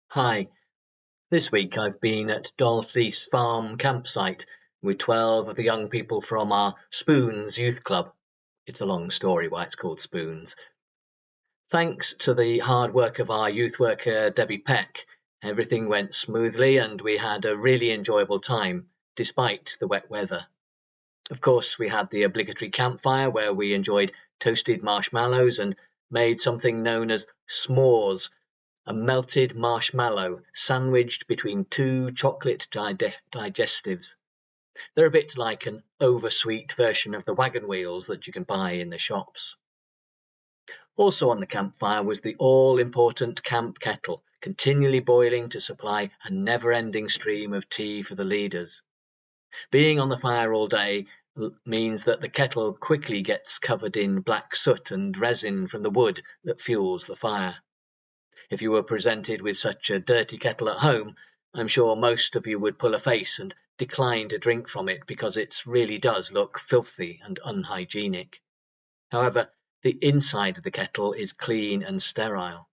Hi, this week I've been at Dalfleece Farm campsite with 12 of the young people from our Spoons Youth Club. It's a long story why it's called Spoons. Thanks to the hard work of our youth worker Debbie Peck, everything went smoothly and we had a really enjoyable time, despite the wet weather. Of course, we had the obligatory campfire where we enjoyed toasted marshmallows and made something known as s'mores, a melted marshmallow sandwiched between two chocolate digestives. They're a bit like an oversweet version of the wagon wheels that you can buy in the shops. Also on the campfire was the all-important camp kettle, continually boiling to supply a never-ending stream of tea for the leaders. Being on the fire all day means that the kettle quickly gets covered in black soot and resin from the wood that fuels the fire. If you were presented with such a dirty kettle at home, I'm sure most of you would pull a face and decline to drink from it because it really does look filthy and unhygienic. However, the inside of the kettle is clean and sterile.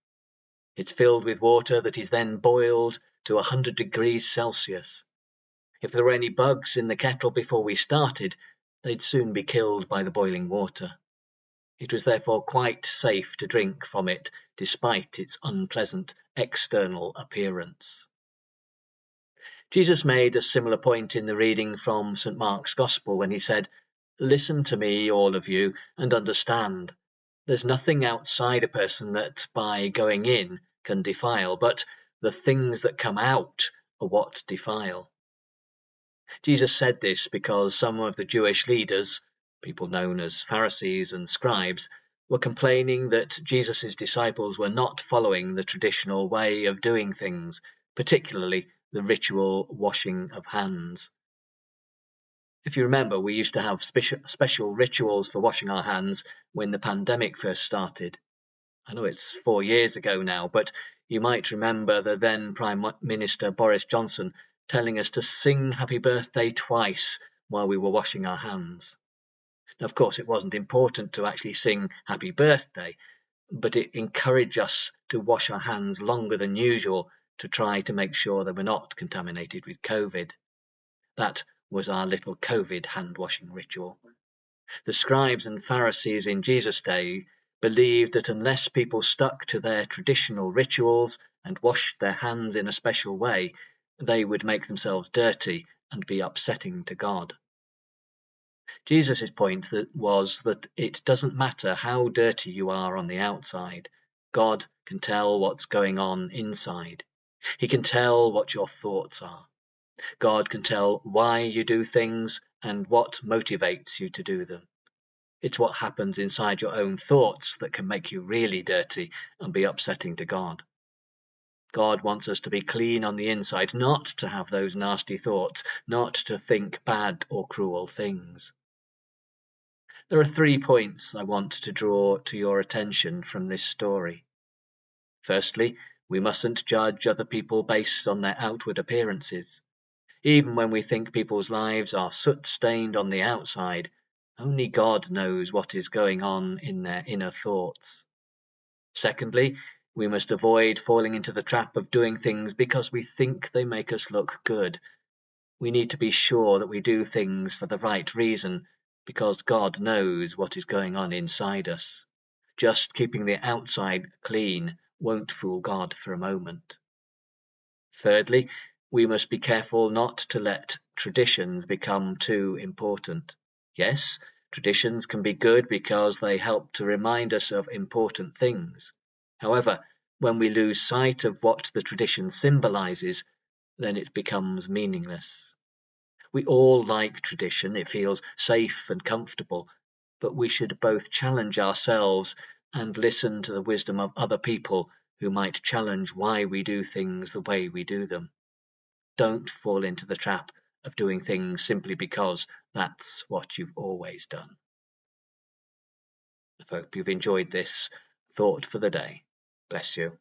It's filled with water that is then boiled to 100 degrees Celsius. If there were any bugs in the kettle before we started, they'd soon be killed by the boiling water. It was therefore quite safe to drink from it, despite its unpleasant external appearance. Jesus made a similar point in the reading from St. Mark's Gospel when he said, "Listen to me, all of you, and understand. There's nothing outside a person that by going in can defile, but the things that come out are what defile." Jesus said this because some of the Jewish leaders, people known as Pharisees and scribes, were complaining that Jesus' disciples were not following the traditional way of doing things, particularly the ritual washing of hands. If you remember, we used to have special rituals for washing our hands when the pandemic first started. I know it's 4 years ago now, but you might remember the then Prime Minister Boris Johnson telling us to sing happy birthday twice while we were washing our hands. Now, of course, it wasn't important to actually sing happy birthday, but it encouraged us to wash our hands longer than usual to try to make sure they were not contaminated with COVID. That was our little COVID hand washing ritual. The scribes and Pharisees in Jesus' day believed that unless people stuck to their traditional rituals and washed their hands in a special way, they would make themselves dirty and be upsetting to God. Jesus' point was that it doesn't matter how dirty you are on the outside, God can tell what's going on inside. He can tell what your thoughts are. God can tell why you do things and what motivates you to do them. It's what happens inside your own thoughts that can make you really dirty and be upsetting to God. God wants us to be clean on the inside, not to have those nasty thoughts, not to think bad or cruel things. There are 3 points I want to draw to your attention from this story. Firstly, we mustn't judge other people based on their outward appearances. Even when we think people's lives are soot-stained on the outside, only God knows what is going on in their inner thoughts. Secondly, we must avoid falling into the trap of doing things because we think they make us look good. We need to be sure that we do things for the right reason, because God knows what is going on inside us. Just keeping the outside clean won't fool God for a moment. Thirdly, we must be careful not to let traditions become too important. Yes, traditions can be good because they help to remind us of important things. However, when we lose sight of what the tradition symbolizes, then it becomes meaningless. We all like tradition, it feels safe and comfortable, but we should both challenge ourselves and listen to the wisdom of other people who might challenge why we do things the way we do them. Don't fall into the trap of doing things simply because that's what you've always done. I hope you've enjoyed this thought for the day. Bless you.